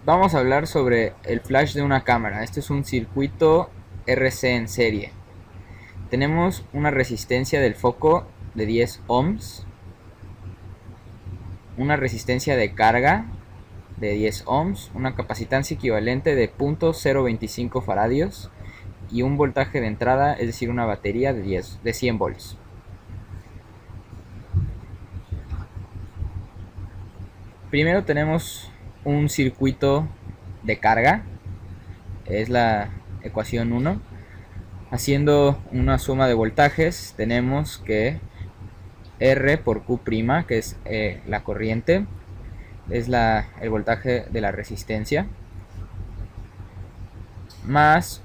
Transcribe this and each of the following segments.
Vamos a hablar sobre el flash de una cámara. Este es un circuito RC en serie. Tenemos una resistencia del foco de 10 ohms, una resistencia de carga de 10 ohms, una capacitancia equivalente de 0.025 faradios y un voltaje de entrada, es decir, una batería de 100 volts. Primero tenemos un circuito de carga, es la ecuación 1. Haciendo una suma de voltajes tenemos que R por Q', que es la corriente, es el voltaje de la resistencia, más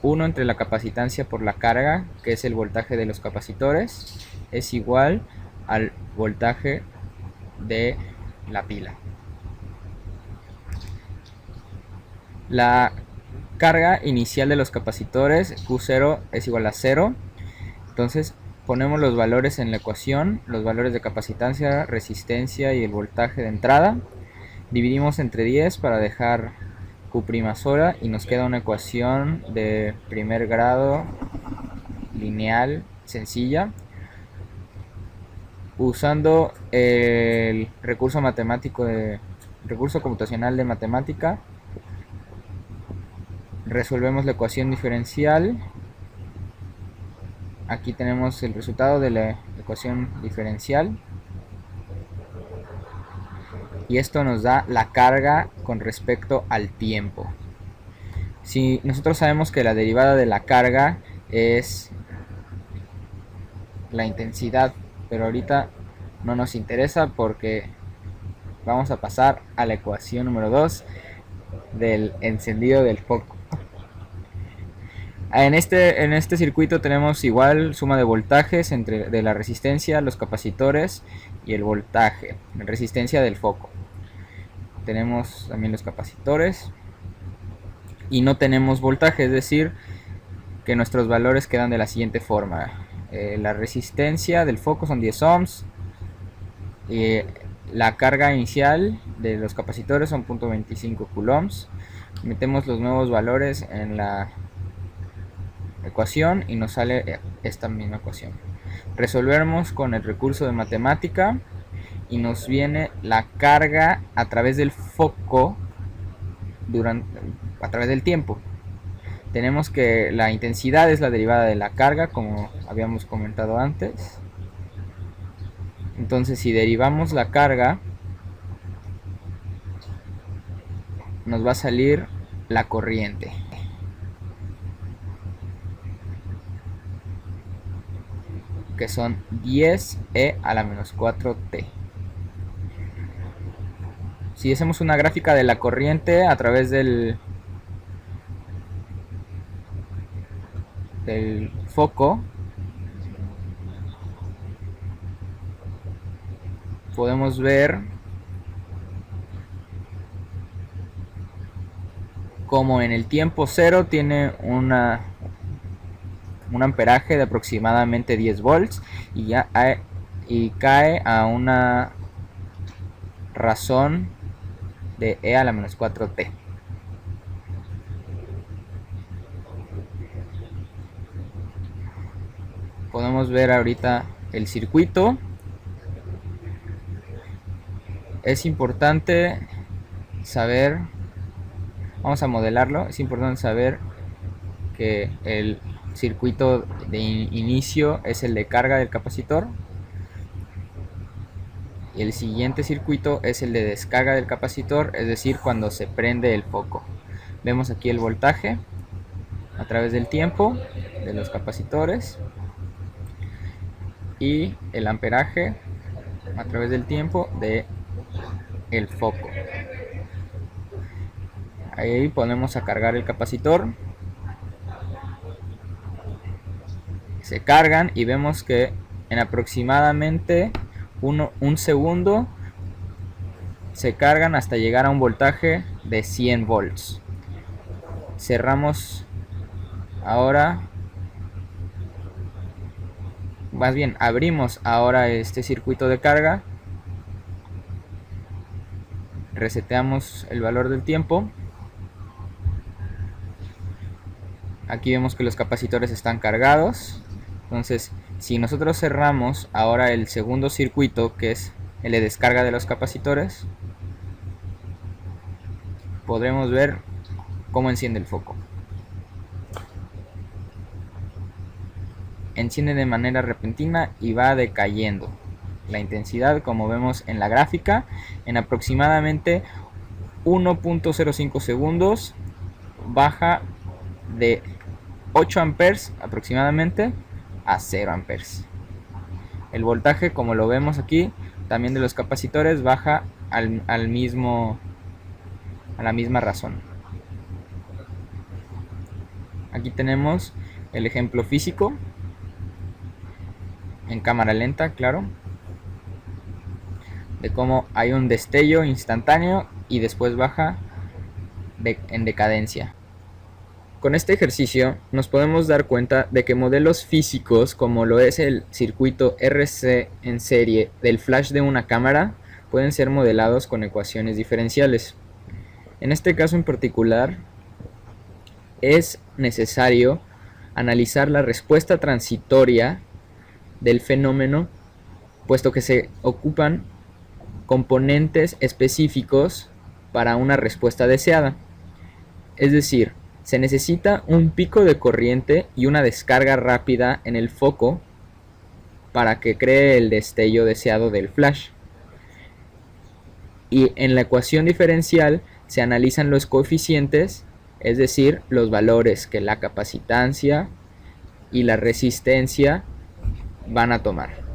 1 entre la capacitancia por la carga, que es el voltaje de los capacitores, es igual al voltaje de la pila. La carga inicial de los capacitores, Q0, es igual a 0. Entonces ponemos los valores en la ecuación, los valores de capacitancia, resistencia y el voltaje de entrada. Dividimos entre 10 para dejar Q' sola y nos queda una ecuación de primer grado lineal sencilla. Usando el recurso computacional de matemática, resolvemos la ecuación diferencial. Aquí tenemos el resultado de la ecuación diferencial. Y esto nos da la carga con respecto al tiempo. Si nosotros sabemos que la derivada de la carga es la intensidad, pero ahorita no nos interesa porque vamos a pasar a la ecuación número 2 del encendido del foco. En este circuito tenemos igual suma de voltajes de la resistencia, los capacitores y el voltaje, la resistencia del foco. Tenemos también los capacitores y no tenemos voltaje, es decir, que nuestros valores quedan de la siguiente forma. La resistencia del foco son 10 ohms, la carga inicial de los capacitores son 0.25 coulombs. Metemos los nuevos valores en la ecuación y nos sale esta misma ecuación. Resolvemos con el recurso de matemática y nos viene la carga a través del foco a través del tiempo. Tenemos que la intensidad es la derivada de la carga, como habíamos comentado antes. Entonces, si derivamos la carga, nos va a salir la corriente, que son 10e a la menos 4t. Si hacemos una gráfica de la corriente a través del foco, podemos ver como en el tiempo 0 tiene un amperaje de aproximadamente 10 volts y cae a una razón de e a la menos 4t. Podemos ver ahorita el circuito. Es importante saber, vamos a modelarlo, es importante saber que el circuito de inicio es el de carga del capacitor y el siguiente circuito es el de descarga del capacitor, es decir, cuando se prende el foco. Vemos aquí el voltaje a través del tiempo de los capacitores y el amperaje a través del tiempo de el foco. Ahí ponemos a cargar el capacitor, se cargan y vemos que en aproximadamente un segundo se cargan hasta llegar a un voltaje de 100 volts. Cerramos ahora, más bien abrimos ahora este circuito de carga, reseteamos el valor del tiempo. Aquí vemos que los capacitores están cargados. Entonces, si nosotros cerramos ahora el segundo circuito, que es el de descarga de los capacitores, podremos ver cómo enciende el foco. Enciende de manera repentina y va decayendo la intensidad, como vemos en la gráfica, en aproximadamente 1.05 segundos baja de 8 amperes aproximadamente a 0 amperes. El voltaje, como lo vemos aquí, también de los capacitores baja a la misma razón. Aquí tenemos el ejemplo físico en cámara lenta, claro, de cómo hay un destello instantáneo y después baja en decadencia. Con este ejercicio nos podemos dar cuenta de que modelos físicos, como lo es el circuito RC en serie del flash de una cámara, pueden ser modelados con ecuaciones diferenciales. En este caso en particular, es necesario analizar la respuesta transitoria del fenómeno, puesto que se ocupan componentes específicos para una respuesta deseada. Es decir, se necesita un pico de corriente y una descarga rápida en el foco para que cree el destello deseado del flash. Y en la ecuación diferencial se analizan los coeficientes, es decir, los valores que la capacitancia y la resistencia van a tomar.